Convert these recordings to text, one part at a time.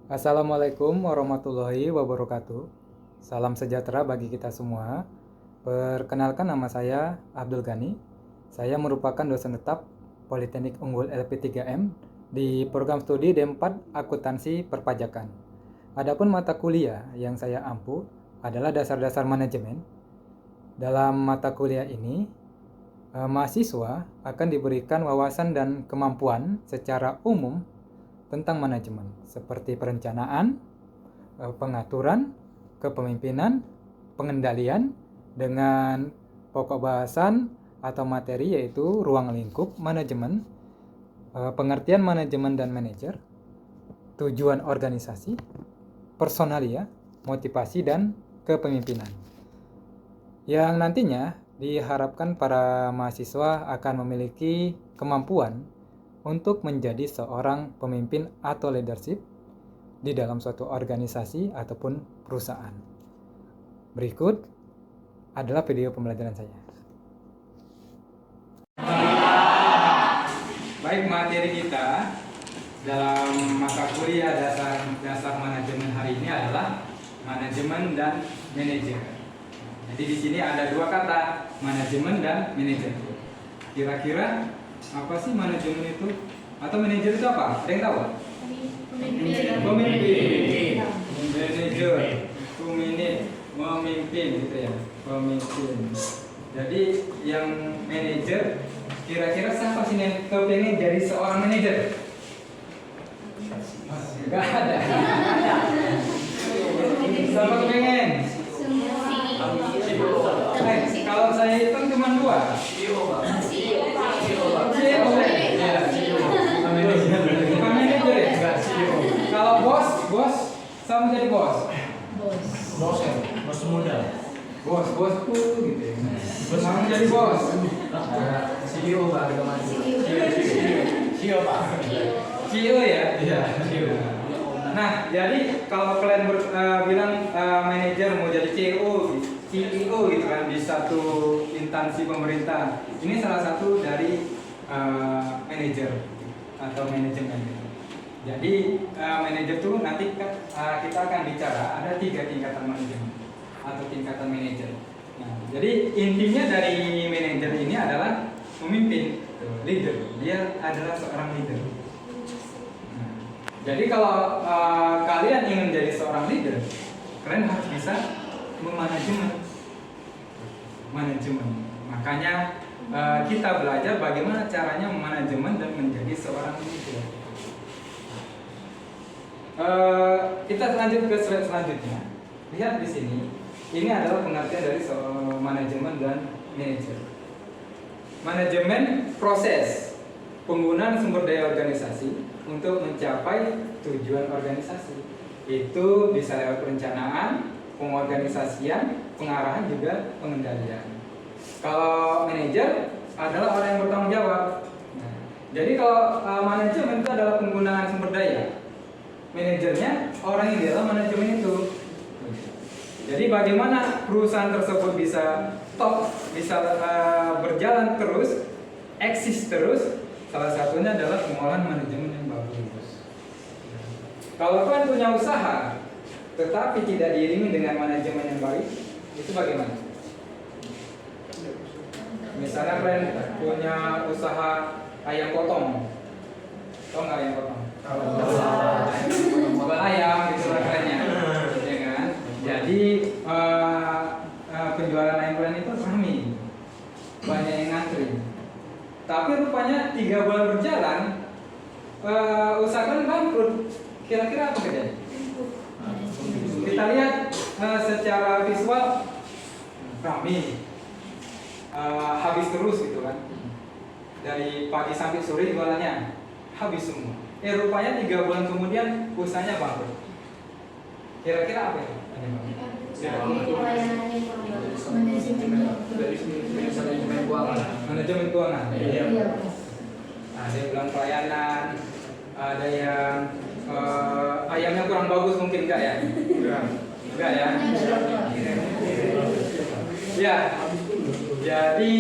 Assalamualaikum warahmatullahi wabarakatuh. Salam sejahtera bagi kita semua. Perkenalkan, nama saya Abdul Ghani. Saya merupakan dosen tetap Politeknik Unggul LP3M di program studi D4 Akuntansi Perpajakan. Adapun mata kuliah yang saya ampu adalah dasar-dasar manajemen. Dalam mata kuliah ini, mahasiswa akan diberikan wawasan dan kemampuan secara umum tentang manajemen, seperti perencanaan, pengaturan, kepemimpinan, pengendalian, dengan pokok bahasan atau materi yaitu ruang lingkup manajemen, pengertian manajemen dan manajer, tujuan organisasi, personalia, motivasi, dan kepemimpinan. Yang nantinya diharapkan para mahasiswa akan memiliki kemampuan untuk menjadi seorang pemimpin atau leadership di dalam suatu organisasi ataupun perusahaan. Berikut adalah video pembelajaran saya. Baik, materi kita dalam mata kuliah dasar manajemen hari ini adalah manajemen dan manajer. Jadi di sini ada dua kata, manajemen dan manajer. Kira-kira apa sih manajemen itu? Atau manajer itu apa? Ada yang tahu? Pemimpin. Manajer, memimpin gitu ya. Pemimpin. Jadi yang manajer, kira-kira siapa sih yang kepengen jadi seorang manajer? Enggak ada. Siapa kepengen? Kalau saya hitung cuma dua. Kalau bos sama jadi bos. Bos muda. Bos gitu ya. Sama jadi bos. CEO Pak, harga mati. CEO Pak. CEO ya? Iya, CEO. Nah, jadi kalau kalian bilang manajer mau jadi CEO gitu kan di satu instansi pemerintah, ini salah satu dari manajer atau manajemen. Jadi manajer tuh nanti kita akan bicara ada 3 tingkatan manajemen atau tingkatan manajer. Nah, jadi intinya dari manajer ini adalah memimpin, leader. Dia adalah seorang leader. Nah, jadi kalau kalian ingin menjadi seorang leader, kalian harus bisa manajemen. Makanya kita belajar bagaimana caranya memanajemen dan menjadi seorang leader. Kita lanjut ke slide selanjutnya. Lihat di sini, ini adalah pengertian dari manajemen dan manajer. Manajemen proses penggunaan sumber daya organisasi untuk mencapai tujuan organisasi. Itu bisa lewat perencanaan, pengorganisasian, pengarahan, juga pengendalian. Kalau manajer adalah orang yang bertanggung jawab. Nah, jadi kalau manajemen itu adalah penggunaan sumber daya, manajernya orang yang di dalam manajemen itu. Jadi bagaimana perusahaan tersebut bisa top, bisa berjalan terus, eksis terus, salah satunya adalah pengolahan manajemen yang bagus. Kalau kalian punya usaha tetapi tidak diiringi dengan manajemen yang baik, itu bagaimana? Misalnya kalian punya usaha ayam potong, tahu nggak ayam potong? Jual ayam gitu lah kerennya, ya kan? Jadi penjualan ayam kalian itu ramai, banyak yang ngantri. Tapi rupanya 3 bulan berjalan, usaha kalian bangkrut. Kira-kira apa kejadian? Kita lihat secara visual ramai, habis terus gitu kan. Dari pagi sampai sore jualannya habis semua. Rupanya 3 bulan kemudian usahanya bangkrut. Kira-kira apa ya? Manajemen keuangan. Ada yang bilang pelayanan, ada yang ayamnya kurang bagus mungkin, enggak ya? Enggak ya? Ya. Jadi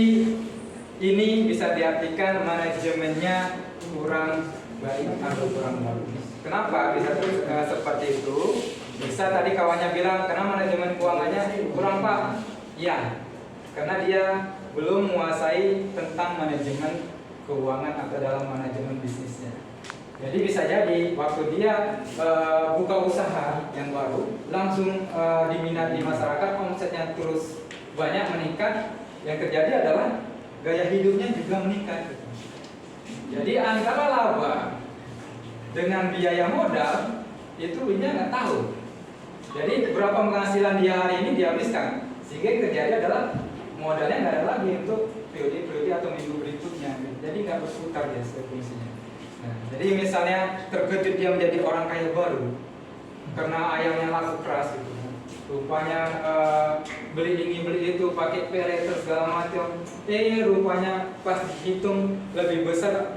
ini bisa diartikan manajemennya kurang baik atau kurang bagus. Kenapa bisa seperti itu? Bisa tadi kawannya bilang karena manajemen keuangannya kurang Pak. Ya, karena dia belum menguasai tentang manajemen keuangan atau dalam manajemen bisnisnya. Jadi bisa jadi waktu dia buka usaha yang baru langsung diminati masyarakat, omsetnya terus banyak meningkat. Yang terjadi adalah gaya hidupnya juga meningkat. Jadi antara laba dengan biaya modal itu dia nggak tahu. Jadi berapa penghasilan dia hari ini dihabiskan, sehingga yang terjadi adalah modalnya nggak ada lagi untuk periode-periode atau minggu berikutnya. Jadi nggak berputar dia fungsinya. Nah, jadi misalnya terkejut dia menjadi orang kaya baru karena ayamnya laku keras gitu. Rupanya beli ini beli itu pakai paylater segala macam. Rupanya pas dihitung lebih besar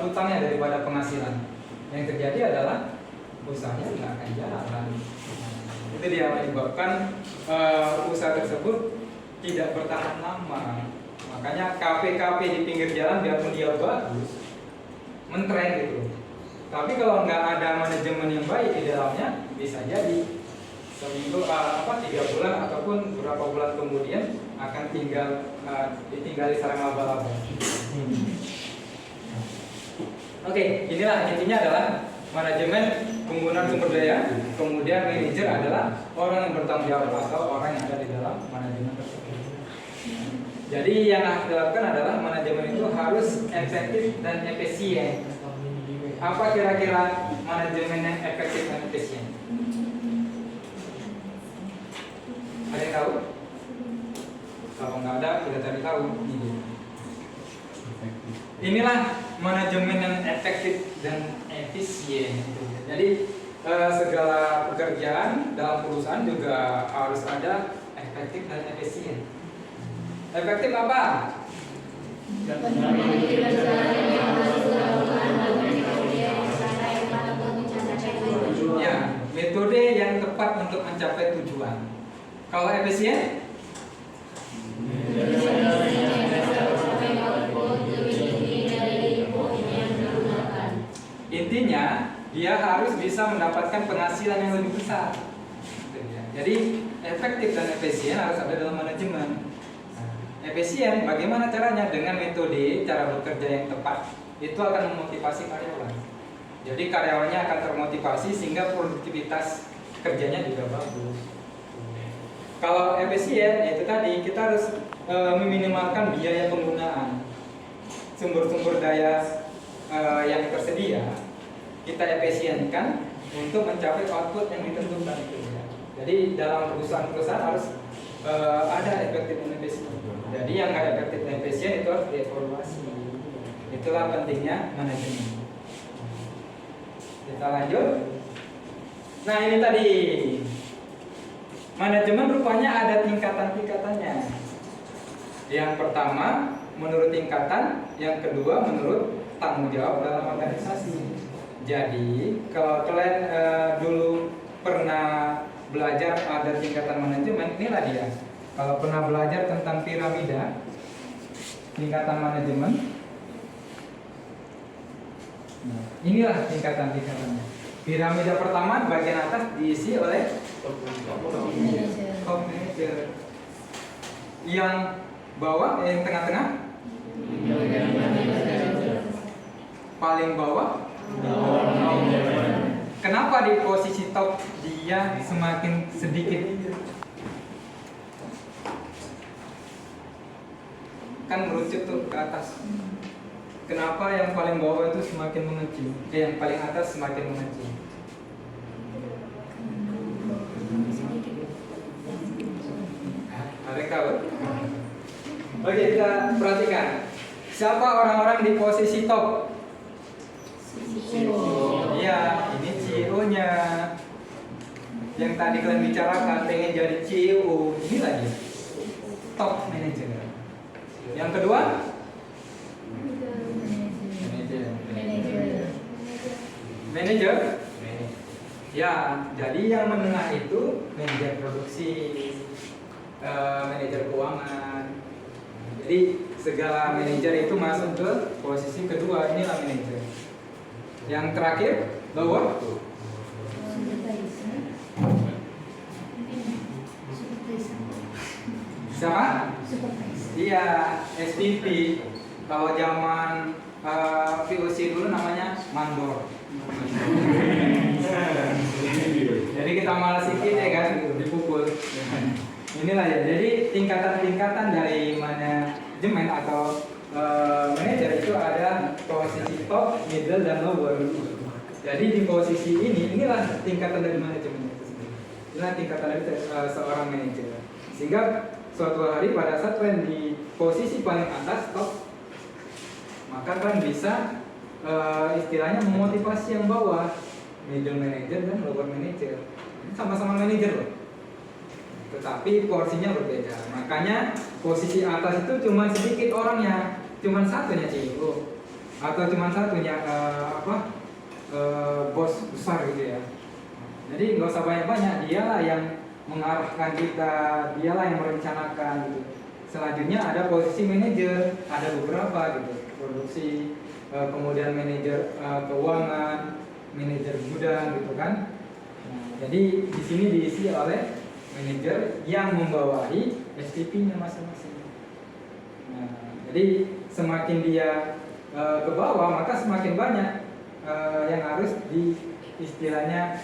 utangnya daripada penghasilan. Yang terjadi adalah usahanya nggak akan jalan. Itu dia menyebabkan usaha tersebut tidak bertahan lama. Makanya kafe-kafe di pinggir jalan biarpun dia bagus, mentren gitu. Tapi kalau nggak ada manajemen yang baik di dalamnya, bisa jadi seminggu 3 bulan ataupun beberapa bulan kemudian akan ditinggali secara laba-laba. Oke, inilah intinya adalah manajemen penggunaan sumber daya, kemudian manajer adalah orang yang bertanggung jawab atau orang yang ada di dalam manajemen tersebut. Jadi yang harus dilakukan adalah manajemen itu harus efektif dan efisien. Apa kira-kira manajemen yang efektif dan efisien? Ada yang tahu? Kalau nggak ada, kita cari tahu. Inilah manajemen yang efektif dan efisien. Jadi segala pekerjaan dalam perusahaan juga harus ada efektif dan efisien. Efektif apa? Ya, metode yang tepat untuk mencapai tujuan. Kalau efisien? Intinya dia harus bisa mendapatkan penghasilan yang lebih besar. Jadi efektif dan efisien harus ada dalam manajemen. Efisien bagaimana caranya? Dengan metode cara bekerja yang tepat. Itu akan memotivasi karyawan. Jadi karyawannya akan termotivasi sehingga produktivitas kerjanya juga bagus. Kalau efisien, itu tadi kita harus meminimalkan biaya penggunaan sumber-sumber daya yang tersedia. Kita efisienkan untuk mencapai output yang ditentukan. Jadi dalam perusahaan-perusahaan harus ada efektif dan efisien. Jadi yang nggak efektif dan efisien itu harus dievaluasi. Itulah pentingnya manajemen. Kita lanjut. Nah ini tadi. Manajemen rupanya ada tingkatan-tingkatannya. Yang pertama menurut tingkatan, yang kedua menurut tanggung jawab dalam organisasi. Jadi kalau kalian dulu pernah belajar ada tingkatan manajemen, inilah dia. Kalau pernah belajar tentang piramida tingkatan manajemen, nah, inilah tingkatan-tingkatannya. Piramida pertama bagian atas diisi oleh top manager. Yang bawah, yang tengah-tengah, paling bawah. Kenapa di posisi top dia semakin sedikit? Kan merucut tuh ke atas. Kenapa yang paling bawah itu semakin mengecil? Yang paling atas semakin mengecil. Ada yang tahu? Oke, kita perhatikan. Siapa orang-orang di posisi top? Iya, ini CEO-nya. Yang tadi kalian bicarakan pengen jadi CEO, ini lagi top manager. Yang kedua? Manager. Ya, jadi yang menengah itu manajer produksi, manajer keuangan. Jadi segala manajer itu masuk ke posisi kedua, inilah manajer. Yang terakhir, lower. Siapa? Iya, SPP. Kalau zaman VOC dulu namanya mandor. Jadi kita malas sedikit ya kan, dipukul. Inilah ya. Jadi tingkatan-tingkatan dari manajemen atau manajer itu ada posisi top, middle, dan lower. Jadi di posisi inilah tingkatan dari manajemen itu sendiri. Inilah tingkatan dari seorang manajer. Sehingga suatu hari pada saat kalian di posisi paling atas top, maka kalian bisa istilahnya memotivasi yang bawah, middle manager dan lower manager. Sama-sama manajer loh, tetapi porsinya berbeda. Makanya posisi atas itu cuma sedikit orangnya, cuma satunya CEO atau cuma satunya bos besar gitu ya. Jadi nggak usah banyak-banyak, dialah yang mengarahkan kita, dialah yang merencanakan gitu. Selanjutnya ada posisi manajer, ada beberapa gitu, produksi, kemudian manajer keuangan, manajer gudang gitu kan. Nah, jadi di sini diisi oleh manajer yang membawahi STP-nya masing-masing. Nah, jadi semakin dia ke bawah, maka semakin banyak yang harus istilahnya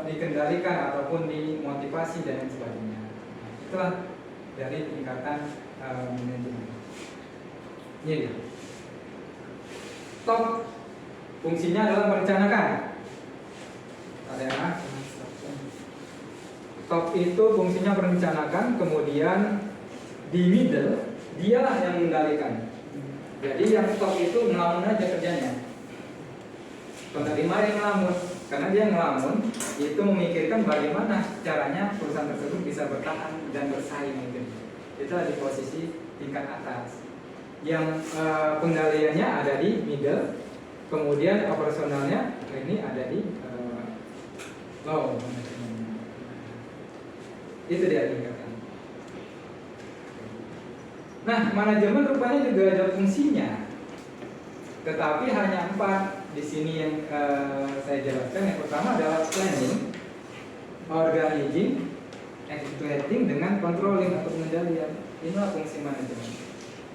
dikendalikan ataupun dimotivasi dan lain sebagainya. Itulah dari tingkatan manajemen. Ini dia. Top fungsinya adalah merencanakan. Ada yang top itu fungsinya merencanakan, kemudian di middle dialah yang mengendalikan. Jadi yang top itu ngelamun aja kerjanya. Penerima yang ngelamun, karena dia ngelamun itu memikirkan bagaimana caranya perusahaan tersebut bisa bertahan dan bersaing gitu. Itu di posisi tingkat atas. Yang pengendaliannya ada di middle, kemudian operasionalnya ini ada di low. Itu dia tingkatan. Nah, manajemen rupanya juga ada fungsinya, tetapi hanya 4 di sini yang saya jelaskan. Yang pertama adalah planning, organizing, executing, dengan controlling atau pengendalian. Inilah fungsi manajemen.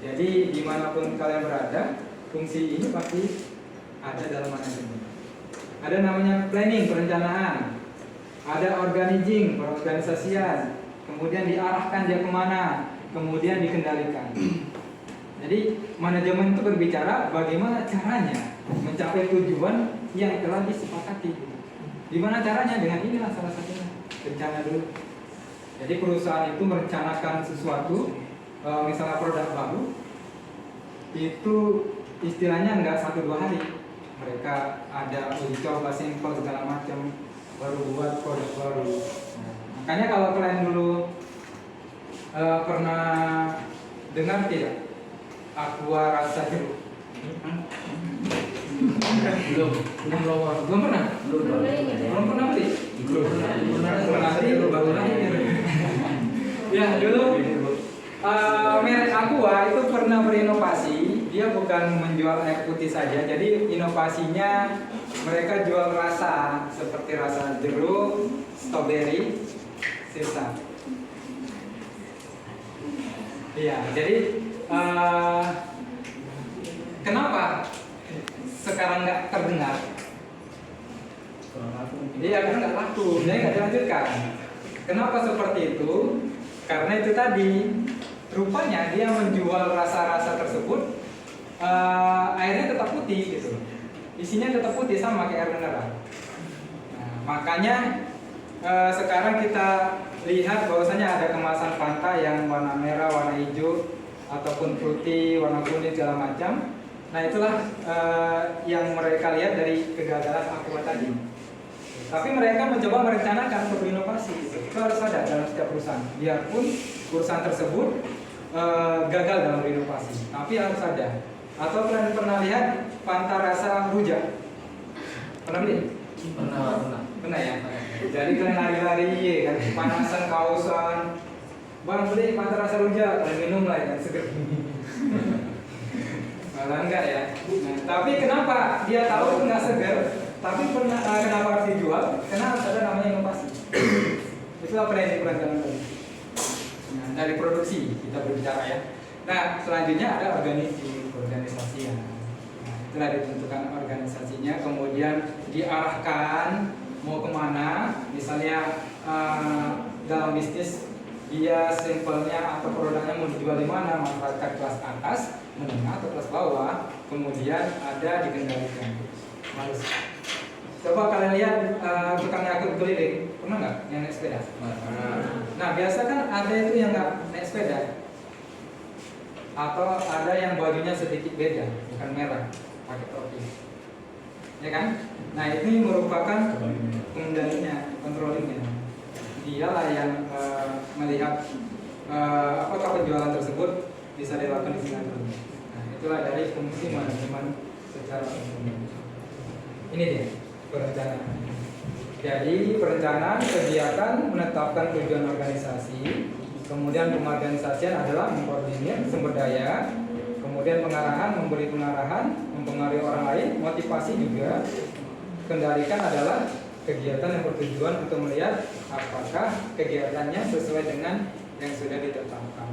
Jadi dimanapun kalian berada, fungsi ini pasti ada dalam manajemen. Ada namanya planning, perencanaan. Ada organizing, perorganisasian. Kemudian diarahkan dia kemana, kemudian dikendalikan. Jadi manajemen itu berbicara bagaimana caranya mencapai tujuan yang telah disepakati. Gimana caranya? Dengan inilah salah satunya, rencana dulu. Jadi perusahaan itu merencanakan sesuatu, misalnya produk baru, itu istilahnya nggak 1-2 hari. Mereka ada uji coba sampel segala macam, baru buat produk baru. Makanya kalau kalian dulu pernah dengar tidak Aqua rasa jeruk? Belum pernah beli. Pernah beli baru lahir. Ya dulu merek Aqua itu pernah berinovasi. Dia bukan menjual air putih saja. Jadi inovasinya mereka jual rasa seperti rasa jeruk, strawberry, sisa. Iya, jadi kenapa sekarang nggak terdengar? Iya, karena nggak laku, jadi nggak dilanjutkan. Kenapa seperti itu? Karena itu tadi, rupanya dia menjual rasa-rasa tersebut, airnya tetap putih gitu, isinya tetap putih sama kayak air mineral. Nah, makanya sekarang kita lihat bahwasanya ada kemasan Fanta yang warna merah, warna hijau, ataupun fruity, warna kuning segala macam. Nah itulah yang mereka lihat dari kegagalan Aqua tadi. Tapi mereka mencoba merencanakan untuk berinovasi. Itu harus ada dalam setiap perusahaan. Biarpun perusahaan tersebut gagal dalam berinovasi, tapi harus ada. Atau kalian pernah lihat Fanta rasa rujak? Pernah beli? Pernah ya. Jadi kalian lari-lari kan, panasan kausan, bang beli Fanta rasa rujak, kalian minum lah ya kan, seger. Malah enggak ya. Nah, tapi kenapa dia tahu itu nggak segar, tapi kenapa harus dijual? Karena harus ada namanya inovasi. Itulah prinsip perencanaan tadi. Nah, dari produksi kita berbicara ya. Nah, selanjutnya ada organisasinya. Nah, itulah ditentukan organisasinya, kemudian diarahkan mau kemana. Misalnya dalam bisnis dia simpelnya atau produknya mau dijual di mana, masyarakat kelas atas, menengah atau kelas bawah, kemudian ada dikendalikan. Harus. Coba kalian lihat tukang angkut keliling, pernah nggak yang naik sepeda? Nah, biasa kan ada itu yang nggak naik sepeda, atau ada yang bajunya sedikit beda, bukan merah, pakai topi, ya kan? Nah, ini merupakan pengendalinya, kontrolingnya. Dialah yang melihat apakah penjualan tersebut bisa dilakukan di sini. Nah, itulah dari fungsi manajemen secara umum. Ini dia perencanaan. Jadi perencanaan kegiatan menetapkan tujuan organisasi, kemudian pengorganisasian adalah mengkoordinir sumber daya, kemudian pengarahan, memberi pengarahan, mempengaruhi orang lain, motivasi juga. Kendalikan adalah kegiatan yang bertujuan untuk melihat apakah kegiatannya sesuai dengan yang sudah ditetapkan.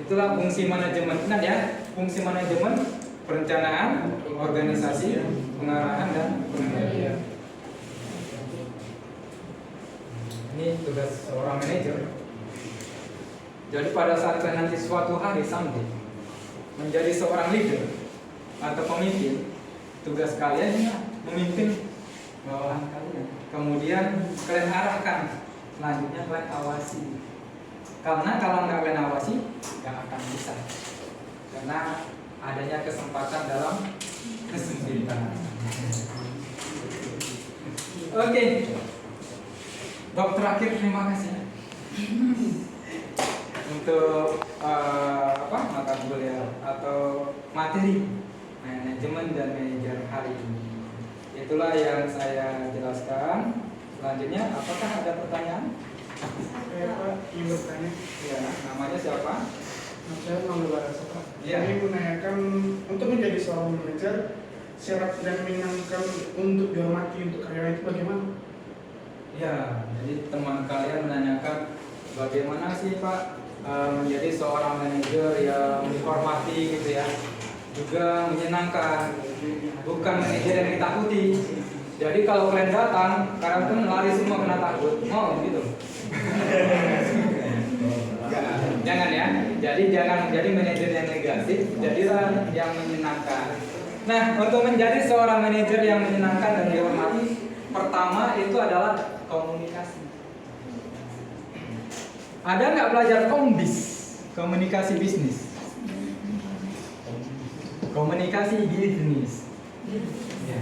Itulah fungsi manajemen. Ingat ya, fungsi manajemen perencanaan, organisasi, pengarahan dan pengendalian. Ini tugas seorang manajer. Jadi pada saat kalian nanti suatu hari someday menjadi seorang leader atau pemimpin, tugas kalian memimpin bawahan kalian. Kemudian kalian arahkan, selanjutnya kalian awasi. Karena kalau nggak kalian awasi, nggak akan bisa. Karena adanya kesempatan dalam kesempitan. Oke. Bab terakhir, terima kasih untuk mata kuliah atau materi manajemen dan manajer hari ini. Itulah yang saya jelaskan. Selanjutnya, apakah ada pertanyaan? Pak, ingin bertanya. Ya, namanya siapa? Saya Mangga Barasa, Pak. Ya. Saya menanyakan untuk menjadi seorang manajer, syarat dan menyenangkan untuk dihormati untuk karyawan itu bagaimana? Ya, jadi teman kalian menanyakan bagaimana sih Pak menjadi seorang manajer yang dihormati gitu ya, juga menyenangkan, bukan manajer yang ditakuti. Jadi kalau kalian datang, kalian tuh lari semua kena takut, mau gitu? Jangan ya. Jadi jangan menjadi manajer yang negatif, jadilah yang menyenangkan. Nah, untuk menjadi seorang manajer yang menyenangkan dan dihormati, pertama itu adalah komunikasi. Ada nggak belajar kombis? Komunikasi bisnis. Komunikasi bisnis. Ya.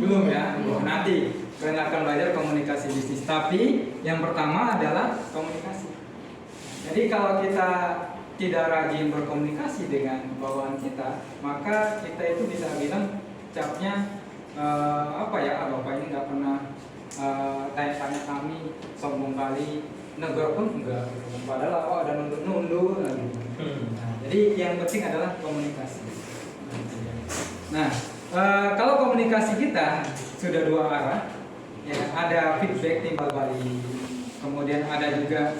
Belum ya? Nanti kalian akan belajar komunikasi bisnis. Tapi yang pertama adalah komunikasi. Jadi kalau kita tidak rajin berkomunikasi dengan bawahan kita, maka kita itu bisa bilang capnya bapak ini nggak pernah tanya-tanya kami, sombong kali, negor pun enggak. Padahal ada nundur-nundur. Nah, jadi yang penting adalah komunikasi. Nah, kalau komunikasi kita sudah dua arah, ya, ada feedback timbal balik, kemudian ada juga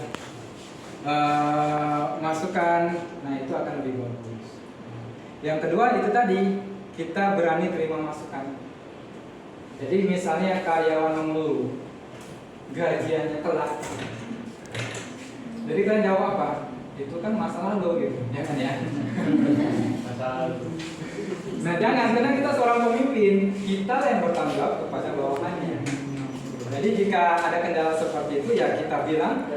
masukan, nah itu akan lebih bagus. Yang kedua itu tadi, kita berani terima masukan. Jadi misalnya karyawan mengeluh, gajiannya telat, jadi kalian jawab apa? Itu kan masalah lo gitu, jangan ya. Masalah. Nah jangan, karena kita seorang pemimpin, kita yang bertanggung jawab kepada bawahannya. Jadi jika ada kendala seperti itu ya kita bilang,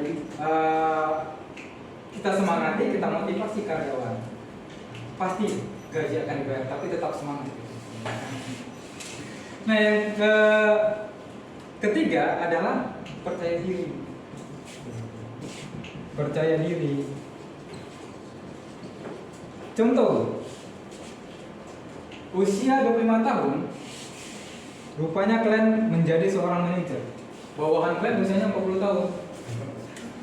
kita semangati, kita motivasi karyawan. Pasti gaji akan dibayar, tapi tetap semangat. Nah yang ketiga adalah percaya diri. Percaya diri. Contoh, usia 25 tahun, rupanya kalian menjadi seorang manajer. Bawahan kalian usianya 40 tahun.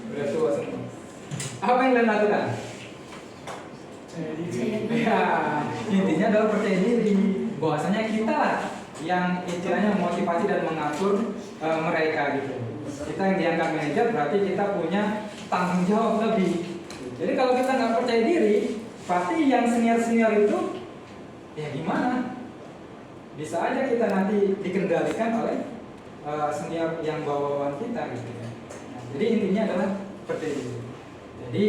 Udah tua semua. Apa yang kalian lakukan? Ya, intinya adalah percaya diri. Bahwasanya kita lah yang istilahnya motivasi dan mengatur mereka gitu. Kita yang diangkat manajer berarti kita punya tanggung jawab lebih. Jadi kalau kita nggak percaya diri, pasti yang senior itu ya gimana? Bisa aja kita nanti dikendalikan oleh senior yang bawahan kita gitu ya. Nah, jadi intinya adalah percaya diri. Jadi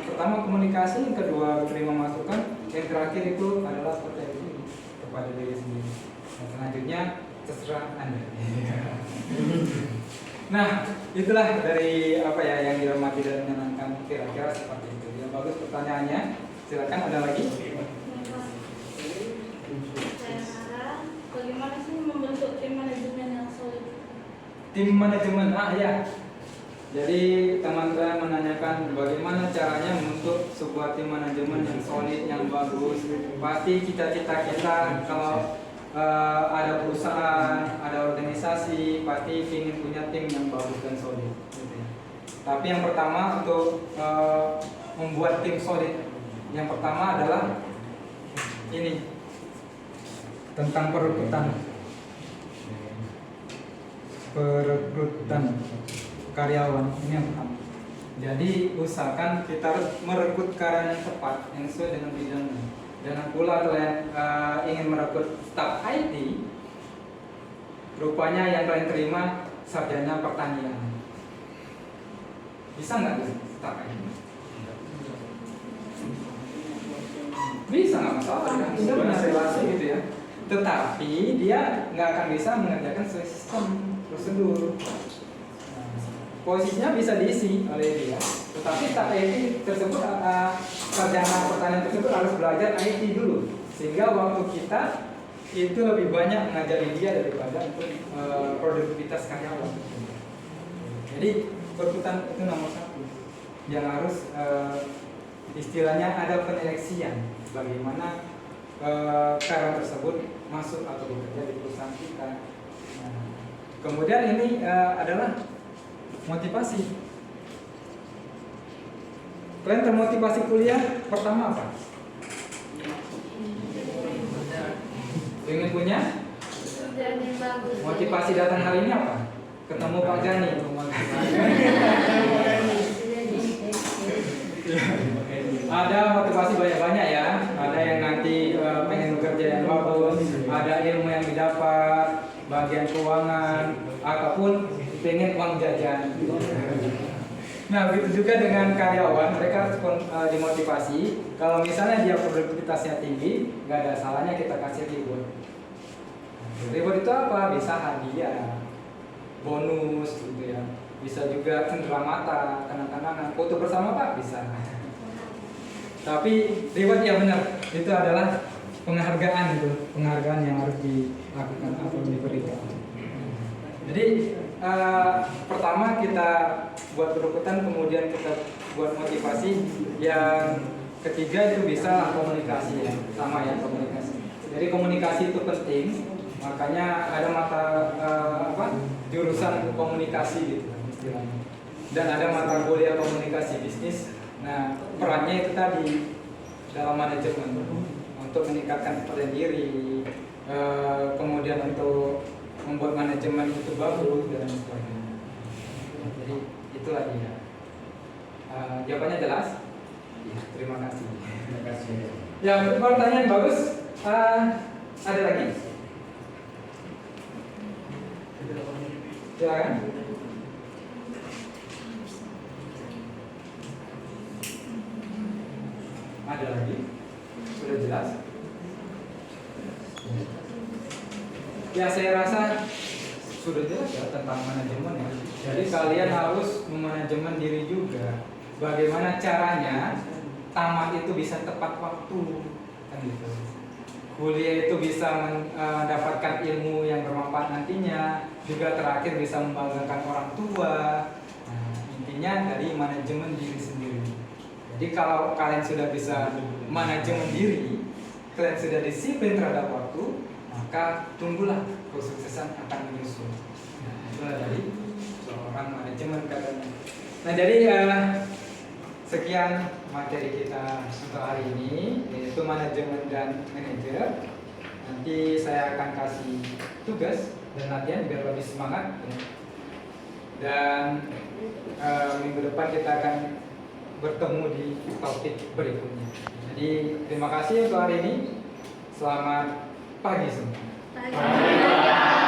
pertama komunikasi, yang kedua terima masukan, yang terakhir itu adalah percaya diri kepada diri sendiri. Nah, selanjutnya terserah Anda. Nah, itulah dari apa ya yang dirahmati dan menyenangkan, kira-kira seperti itu. Ya bagus pertanyaannya. Silakan, ada lagi? Bagaimana sih membentuk tim manajemen yang solid? Tim manajemen, ya. Jadi teman-teman menanyakan bagaimana caranya membentuk sebuah tim manajemen yang solid, yang bagus. Pasti cita-cita kita kalau ada perusahaan, ada organisasi, pasti ingin punya tim yang bagus dan solid. Gitu ya. Tapi yang pertama untuk membuat tim solid, yang pertama adalah ini tentang perekrutan karyawan. Ini yang pertama. Jadi usahakan kita harus merekrut karyawan yang tepat, yang sesuai dengan bidangnya. Dan pula kalian ingin merekrut staf IT, rupanya yang kalian terima sarjana pertanian. Bisa nggak tuh staf IT? Bisa, nggak masalah kan? Sudah punya relasi gitu ya. Tetapi dia nggak akan bisa mengerjakan sesuai sistem prosedur. Posisinya bisa diisi oleh dia, tetapi staf IT tersebut, sarjana pertanian tersebut harus belajar IT dulu, sehingga waktu kita itu lebih banyak mengajari dia daripada untuk produktivitas karyawan. Jadi perekrutan itu nomor satu, yang harus istilahnya ada penyeleksian bagaimana karyawan tersebut masuk atau bekerja di perusahaan kita. Nah, kemudian ini adalah motivasi. Kalian termotivasi kuliah pertama apa? Ingin punya? Motivasi datang hari ini apa? Ketemu Pak Gani. Ada motivasi banyak-banyak ya. Ada yang nanti pengen bekerja yang bagus, ada ilmu yang didapat, bagian keuangan, ataupun pengen uang jajan. Nah, begitu juga dengan karyawan, mereka harus dimotivasi. Kalau misalnya dia produktivitasnya tinggi, nggak ada salahnya kita kasih reward. Reward itu apa? Bisa hadiah, bonus gitu ya. Bisa juga cendera mata, kenang-kenangan, foto bersama Pak bisa. Tapi reward ya benar, itu adalah penghargaan itu, penghargaan yang harus dilakukan atau diberikan. Jadi pertama kita buat perekrutan, kemudian kita buat motivasi. Yang ketiga itu bisa komunikasi ya, sama ya komunikasi. Jadi komunikasi itu penting, makanya ada mata jurusan komunikasi gitu istilahnya. Dan ada mata kuliah komunikasi bisnis. Nah perannya itu tadi dalam manajemen untuk meningkatkan kepercayaan diri, kemudian untuk membuat manajemen itu bagus dan sebagainya. Jadi itulah dia. Jawabannya jelas? Ya, terima kasih. Terima kasih. Ya, pertanyaan bagus. Ada lagi? Silakan. Ada lagi? Sudah jelas? Ya, saya rasa sudah jelas ya tentang manajemen ya. Jadi kalian harus memanajemen diri juga. Bagaimana caranya tamat itu bisa tepat waktu, kan gitu. Kuliah itu bisa mendapatkan ilmu yang bermanfaat nantinya. Juga terakhir bisa membanggakan orang tua. Nah, intinya dari manajemen diri sendiri. Jadi kalau kalian sudah bisa manajemen diri, kalian sudah disiplin terhadap waktu, maka tunggulah kesuksesan akan menyusul. Nah, itulah dari seorang manajemen katanya. Nah, jadi Sekian materi kita untuk hari ini, yaitu manajemen dan manajer. Nanti saya akan kasih tugas dan latihan biar lebih semangat. Dan minggu depan kita akan bertemu di topik berikutnya. Jadi terima kasih untuk hari ini. Selamat pagi semua. Pagi.